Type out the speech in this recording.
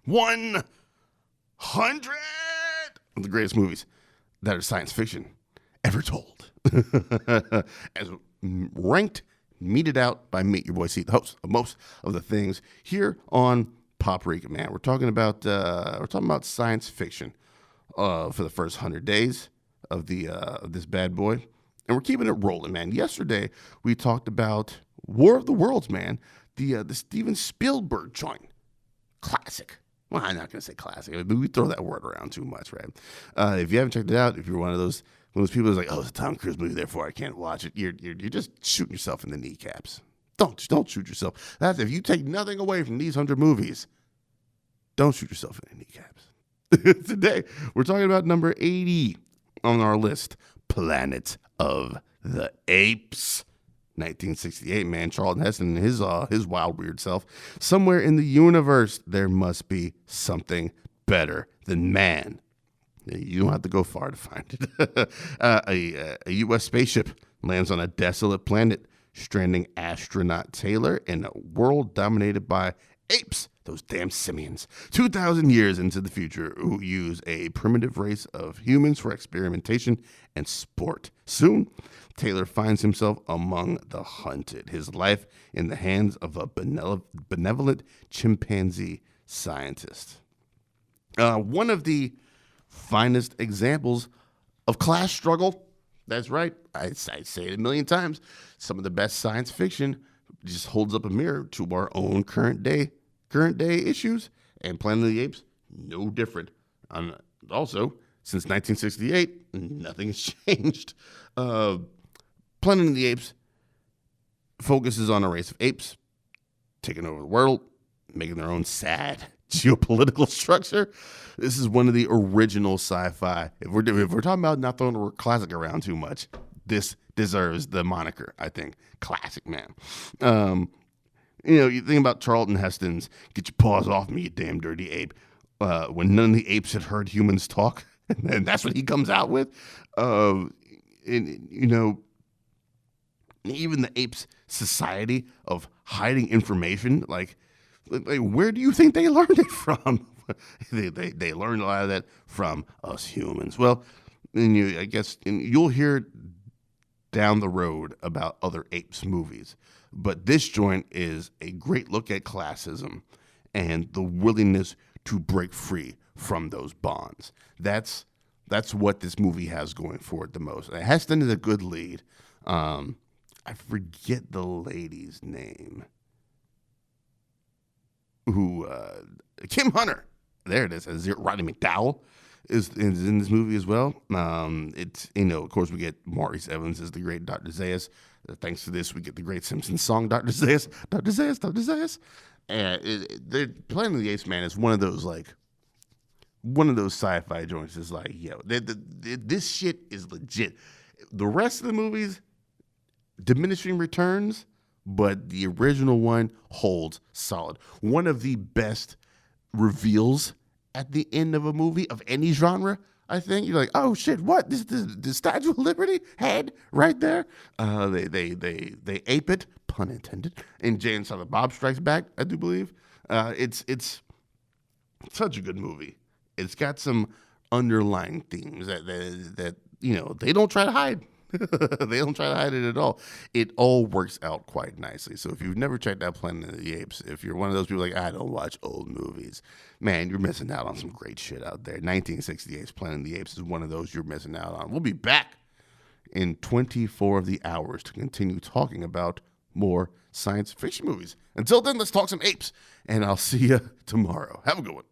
100 of the greatest movies that are science fiction ever told. As ranked, meted out by me, your boy C, the host of most of the things here on Paprika, man. We're talking about science fiction for the first 100 days of this bad boy, and we're keeping it rolling, man. Yesterday we talked about War of the Worlds, man, the Steven Spielberg joint, classic. Well, I'm not gonna say classic, but we throw that word around too much, right? If you haven't checked it out, if you're one of those people who's like, oh, it's a Tom Cruise movie, therefore I can't watch it, you're just shooting yourself in the kneecaps. Don't shoot yourself. That's if you take nothing away from these 100 movies. Don't shoot yourself in the kneecaps. Today, we're talking about number 80 on our list, Planet of the Apes. 1968, man, Charlton Heston and his wild, weird self. Somewhere in the universe, there must be something better than man. You don't have to go far to find it. A U.S. spaceship lands on a desolate planet, stranding astronaut Taylor in a world dominated by apes, those damn simians, 2,000 years into the future, who use a primitive race of humans for experimentation and sport. Soon, Taylor finds himself among the hunted, his life in the hands of a benevolent chimpanzee scientist. One of the finest examples of class struggle. That's right. I say it a million times. Some of the best science fiction just holds up a mirror to our own current day issues, and Planet of the Apes, no different. Also, since 1968, nothing has changed. Planet of the Apes focuses on a race of apes taking over the world, making their own sad geopolitical structure. This is one of the original sci-fi. If we're talking about not throwing the word classic around too much, this deserves the moniker, I think. Classic, man. You think about Charlton Heston's "Get your paws off me, you damn dirty ape," when none of the apes had heard humans talk, and that's what he comes out with. Even the apes' society of hiding information, like where do you think they learned it from? they learned a lot of that from us humans. Well, you'll hear down the road about other apes movies, but this joint is a great look at classism and the willingness to break free from those bonds. That's what this movie has going for it the most. Heston is a good lead. I forget the lady's name. Kim Hunter. There it is. Roddy McDowell is in this movie as well. Of course, we get Maurice Evans as the great Dr. Zaius. Thanks to this, we get the great Simpsons song, Dr. Zaius, Dr. Zaius, Dr. Zaius. And Planet of the Apes, man, is one of those sci-fi joints. Is like, this shit is legit. The rest of the movies, diminishing returns, but the original one holds solid. One of the best reveals at the end of a movie of any genre, I think. You're like, oh shit, what? This the Statue of Liberty head right there? They ape it, pun intended, in Jay and Silent Bob Strikes Back, I do believe. It's such a good movie. It's got some underlying themes that they don't try to hide. They don't try to hide it at all. It all works out quite nicely. So if you've never checked out Planet of the Apes, if you're one of those people like, I don't watch old movies, man, you're missing out on some great shit out there. 1968's Planet of the Apes is one of those you're missing out on. We'll be back in 24 of the hours to continue talking about more science fiction movies. Until then, let's talk some apes, and I'll see you tomorrow. Have a good one.